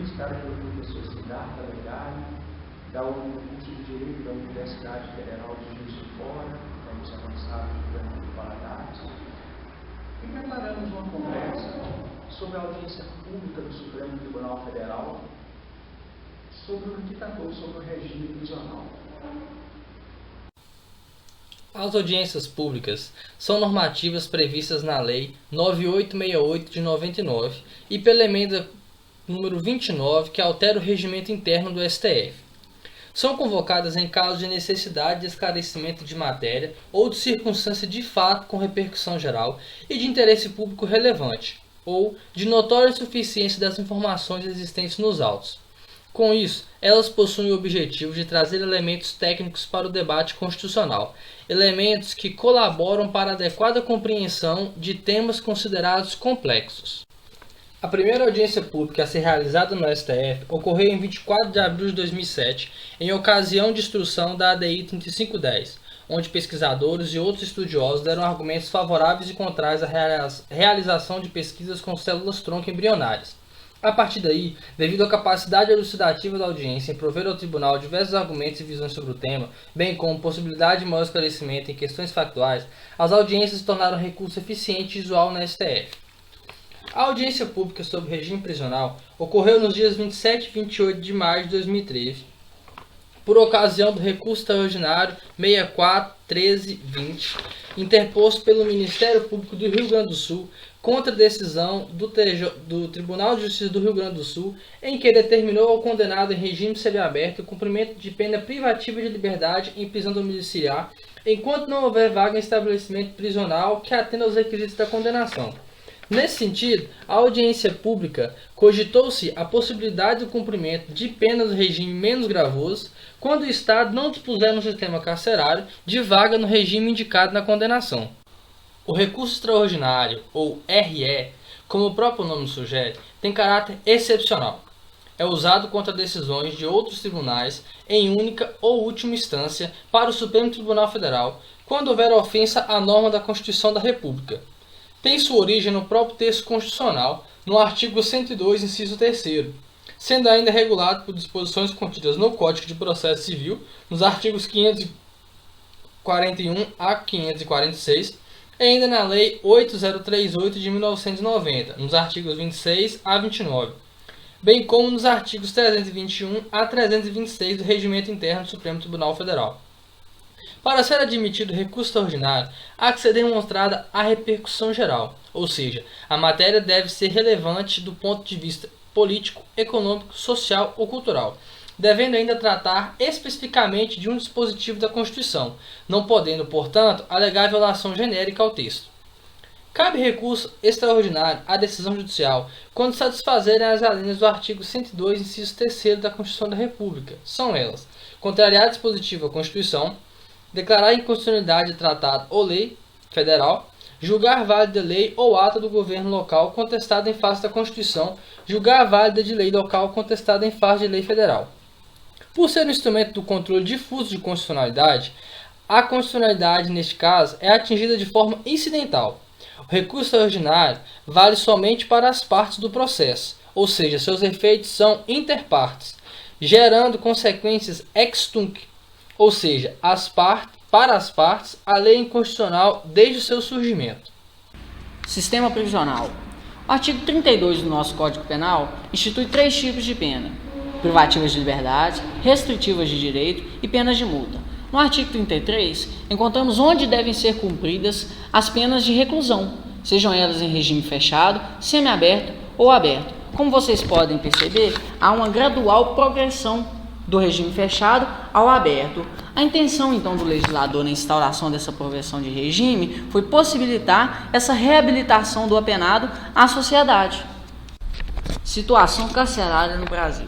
Ministério da Sociedade, da Legale, da curso de Direito da Universidade Federal de Juiz de Fora, campus avançado de Fernando Valadares, e preparamos uma conversa sobre a audiência pública do Supremo Tribunal Federal sobre o que tratou sobre o regime prisional. As audiências públicas são normativas previstas na Lei 9868 de 99 e pela emenda número 29, que altera o regimento interno do STF. São convocadas em caso de necessidade de esclarecimento de matéria ou de circunstância de fato com repercussão geral e de interesse público relevante, ou de notória insuficiência das informações existentes nos autos. Com isso, elas possuem o objetivo de trazer elementos técnicos para o debate constitucional, elementos que colaboram para a adequada compreensão de temas considerados complexos. A primeira audiência pública a ser realizada no STF ocorreu em 24 de abril de 2007, em ocasião de instrução da ADI 3510, onde pesquisadores e outros estudiosos deram argumentos favoráveis e contrários à realização de pesquisas com células-tronco embrionárias. A partir daí, devido à capacidade elucidativa da audiência em prover ao tribunal diversos argumentos e visões sobre o tema, bem como possibilidade de maior esclarecimento em questões factuais, as audiências se tornaram recurso eficiente e usual na STF. A audiência pública sobre o regime prisional ocorreu nos dias 27 e 28 de maio de 2013, por ocasião do recurso extraordinário 64.13.20, interposto pelo Ministério Público do Rio Grande do Sul contra a decisão do Tribunal de Justiça do Rio Grande do Sul, em que determinou ao condenado em regime semiaberto o cumprimento de pena privativa de liberdade em prisão domiciliar, enquanto não houver vaga em estabelecimento prisional que atenda aos requisitos da condenação. Nesse sentido, a audiência pública cogitou-se a possibilidade do cumprimento de penas do regime menos gravoso quando o Estado não dispuser no sistema carcerário de vaga no regime indicado na condenação. O recurso extraordinário, ou RE, como o próprio nome sugere, tem caráter excepcional. É usado contra decisões de outros tribunais em única ou última instância para o Supremo Tribunal Federal, quando houver ofensa à norma da Constituição da República. Tem sua origem no próprio texto constitucional, no artigo 102, inciso 3º, sendo ainda regulado por disposições contidas no Código de Processo Civil, nos artigos 541 a 546, e ainda na Lei 8038 de 1990, nos artigos 26 a 29, bem como nos artigos 321 a 326 do Regimento Interno do Supremo Tribunal Federal. Para ser admitido recurso extraordinário, há que ser demonstrada a repercussão geral, ou seja, a matéria deve ser relevante do ponto de vista político, econômico, social ou cultural, devendo ainda tratar especificamente de um dispositivo da Constituição, não podendo, portanto, alegar violação genérica ao texto. Cabe recurso extraordinário à decisão judicial quando satisfazerem as alíneas do artigo 102, inciso 3º da Constituição da República. São elas: contrariar dispositivo à Constituição, declarar a inconstitucionalidade de tratado ou lei federal, julgar válida lei ou ata do governo local contestada em face da Constituição, julgar válida de lei local contestada em face de lei federal. Por ser um instrumento do controle difuso de constitucionalidade, a constitucionalidade, neste caso, é atingida de forma incidental. O recurso extraordinário vale somente para as partes do processo, ou seja, seus efeitos são interpartes, gerando consequências ex tunc, ou seja, para as partes, a lei é inconstitucional desde o seu surgimento. Sistema prisional. O artigo 32 do nosso Código Penal institui 3 tipos de pena: privativas de liberdade, restritivas de direito e penas de multa. No artigo 33, encontramos onde devem ser cumpridas as penas de reclusão, sejam elas em regime fechado, semiaberto ou aberto. Como vocês podem perceber, há uma gradual progressão do regime fechado ao aberto. A intenção, então, do legislador na instauração dessa progressão de regime foi possibilitar essa reabilitação do apenado à sociedade. Situação carcerária no Brasil.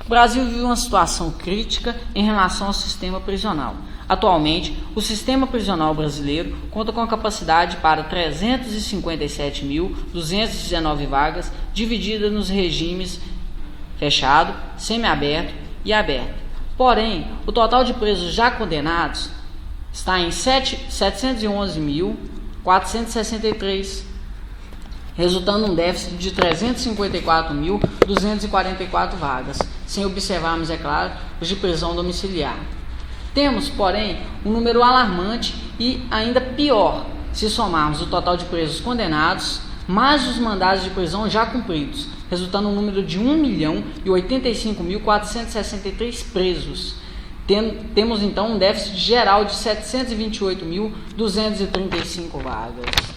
O Brasil vive uma situação crítica em relação ao sistema prisional. Atualmente, o sistema prisional brasileiro conta com a capacidade para 357.219 vagas, divididas nos regimes fechado, semiaberto e aberto. Porém, o total de presos já condenados está em 711.463 resultando um déficit de 354.244 vagas, sem observarmos, é claro, os de prisão domiciliar. Temos, porém, um número alarmante e ainda pior, se somarmos o total de presos condenados, mais os mandados de prisão já cumpridos, resultando um número de 1.085.463 presos. Temos então um déficit geral de 728.235 vagas.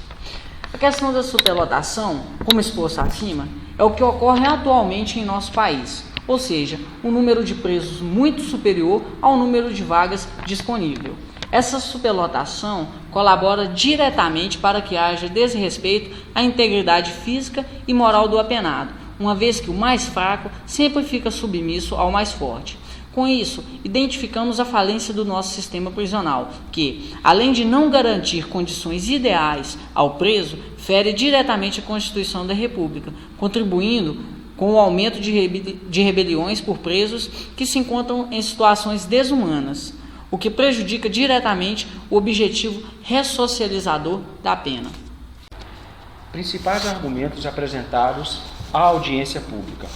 A questão da superlotação, como exposto acima, é o que ocorre atualmente em nosso país, ou seja, um número de presos muito superior ao número de vagas disponível. Essa superlotação colabora diretamente para que haja desrespeito à integridade física e moral do apenado, uma vez que o mais fraco sempre fica submisso ao mais forte. Com isso, identificamos a falência do nosso sistema prisional, que, além de não garantir condições ideais ao preso, fere diretamente a Constituição da República, contribuindo com o aumento de rebeliões por presos que se encontram em situações desumanas, o que prejudica diretamente o objetivo ressocializador da pena. Principais argumentos apresentados à audiência pública.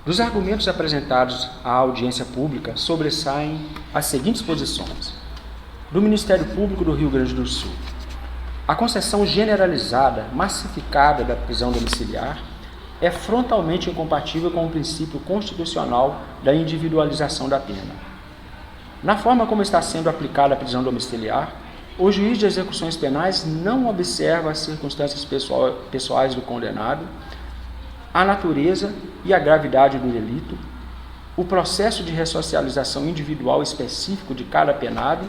Dos argumentos apresentados à audiência pública sobressaem as seguintes posições. Do Ministério Público do Rio Grande do Sul: a concessão generalizada, massificada da prisão domiciliar é frontalmente incompatível com o princípio constitucional da individualização da pena. Na forma como está sendo aplicada a prisão domiciliar, o juiz de execuções penais não observa as circunstâncias pessoais do condenado, a natureza e a gravidade do delito, o processo de ressocialização individual específico de cada penado,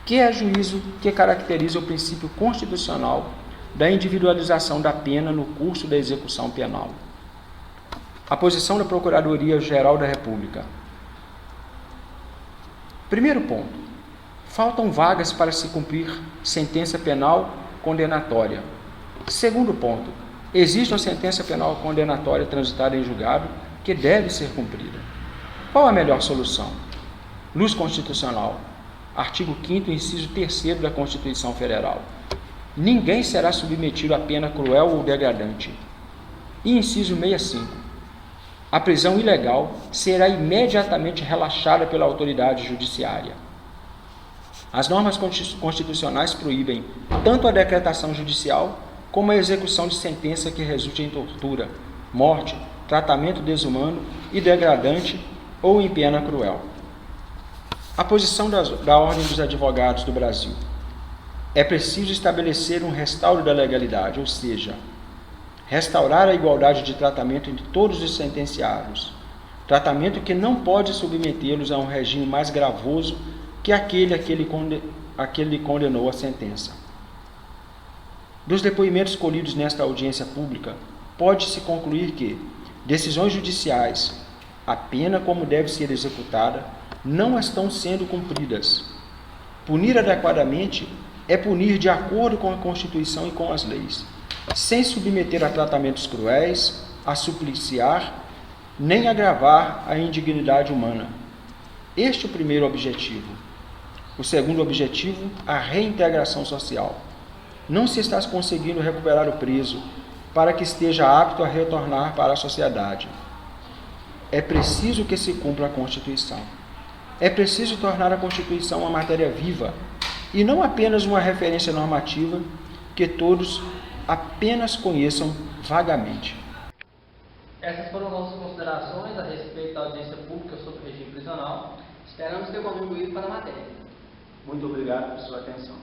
que é juízo que caracteriza o princípio constitucional da individualização da pena no curso da execução penal. A posição da Procuradoria-Geral da República. Primeiro ponto: faltam vagas para se cumprir sentença penal condenatória. Segundo ponto: existe uma sentença penal condenatória transitada em julgado que deve ser cumprida. Qual a melhor solução? Luz constitucional. Artigo 5º, inciso 3º da Constituição Federal. Ninguém será submetido a pena cruel ou degradante. E inciso 65. A prisão ilegal será imediatamente relaxada pela autoridade judiciária. As normas constitucionais proíbem tanto a decretação judicial como a execução de sentença que resulte em tortura, morte, tratamento desumano e degradante ou em pena cruel. A posição da Ordem dos Advogados do Brasil. É preciso estabelecer um restauro da legalidade, ou seja, restaurar a igualdade de tratamento entre todos os sentenciados, tratamento que não pode submetê-los a um regime mais gravoso que aquele a que lhe condenou a sentença. Dos depoimentos colhidos nesta audiência pública, pode-se concluir que decisões judiciais, a pena como deve ser executada, não estão sendo cumpridas. Punir adequadamente é punir de acordo com a Constituição e com as leis, sem submeter a tratamentos cruéis, a supliciar, nem agravar a indignidade humana. Este é o primeiro objetivo. O segundo objetivo, a reintegração social. Não se está conseguindo recuperar o preso para que esteja apto a retornar para a sociedade. É preciso que se cumpra a Constituição. É preciso tornar a Constituição uma matéria viva e não apenas uma referência normativa que todos apenas conheçam vagamente. Essas foram nossas considerações a respeito da audiência pública sobre o regime prisional. Esperamos ter contribuído para a matéria. Muito obrigado por sua atenção.